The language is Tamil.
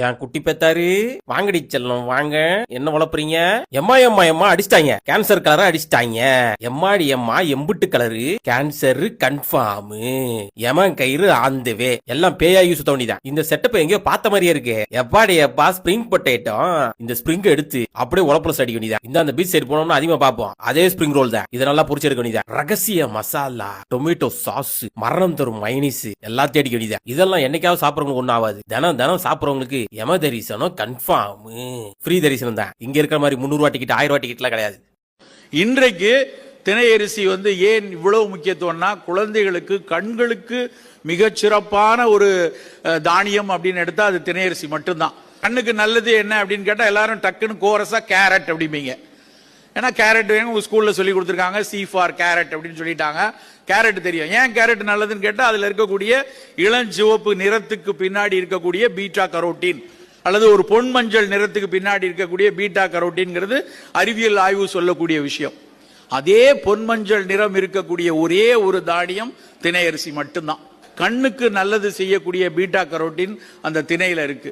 என் குட்டி பெத்தாரு வாங்கடி செல்லம் வாங்க. என்ன வளர்ப்புறீங்க? எம்மா எம்மா எம்மா அடிச்சிட்டாங்க. கேன்சர் கலரா அடிச்சிட்டாங்க. எம்மாடி எம்மா எம்புட்டு கலரு. Cancer confirm. எமன் கயிறு ஆந்தவே. எல்லாம் பேயா யூஸ் தோண்டிதான். இந்த செட்டப் எங்கேயோ பார்த்த மாதிரியே இருக்கு. எப்பாடி எப்பா ஸ்பிரிங் பொட்டேட்டோ. இந்த ஸ்பிரிங் எடுத்து அப்படியே உழப்புல அடிக்க வேண்டியதான். இந்த அந்த பீச் சைடு போனோம்னா அதிகமா பார்ப்போம். அதே ஸ்பிரிங் ரோல் தான். இதை நல்லா புரிச்சு எடுக்க வேண்டியதான். ரகசிய மசாலா, டொமேட்டோ சாஸ், மரணம் தரும் மைனீஸ் எல்லாத்தையும் அடிக்க வேண்டியதான். இதெல்லாம் என்னைக்காவது சாப்பிடுறவங்களுக்கு ஒன்னும் ஆகாது. தினம் தினம் சாப்பிடுறவங்களுக்கு எம தரிசனம் கன்ஃபார்ம். ஃப்ரீ தரிசனம் தான். இங்க இருக்கிற மாதிரி 300 ரூபாய் டிக்கெட் 1000 ரூபாய் டிக்கெட்லாம் கிடையாது. இன்றைக்கு திணையரிசி ஏன் இவ்வளவு முக்கியத்துவம்னா, குழந்தைகளுக்கு கண்களுக்கு மிகச்சிறப்பான ஒரு தானியம் அப்படின்னு எடுத்தா அது திணையரிசி மட்டும்தான். கண்ணுக்கு நல்லது என்ன அப்படின்னு கேட்டா எல்லாரும் டக்குன்னு கோரஸா கேரட் அப்படிம்பீங்க. ஏன்னா கேரட் உங்க ஸ்கூல்ல சொல்லி கொடுத்துருக்காங்க, சி ஃபார் கேரட் அப்படின்னு சொல்லிட்டாங்க. கேரட் தெரியும். ஏன் கேரட் நல்லதுன்னு கேட்டா அதுல இருக்கக்கூடிய இளஞ்சிவப்பு நிறத்துக்கு பின்னாடி இருக்கக்கூடிய பீட்டா கரோட்டின் அல்லது ஒரு பொன் மஞ்சள் நிறத்துக்கு பின்னாடி இருக்கக்கூடிய பீட்டா கரோட்டின்ங்கிறது அறிவியல் ஆய்வு சொல்லக்கூடிய விஷயம். அதே பொன் மஞ்சள் நிறம் இருக்கக்கூடிய ஒரே ஒரு தானியம் திணை அரிசி மட்டும்தான். கண்ணுக்கு நல்லது செய்யக்கூடிய பீட்டா கரோட்டின் அந்த திணையில இருக்கு.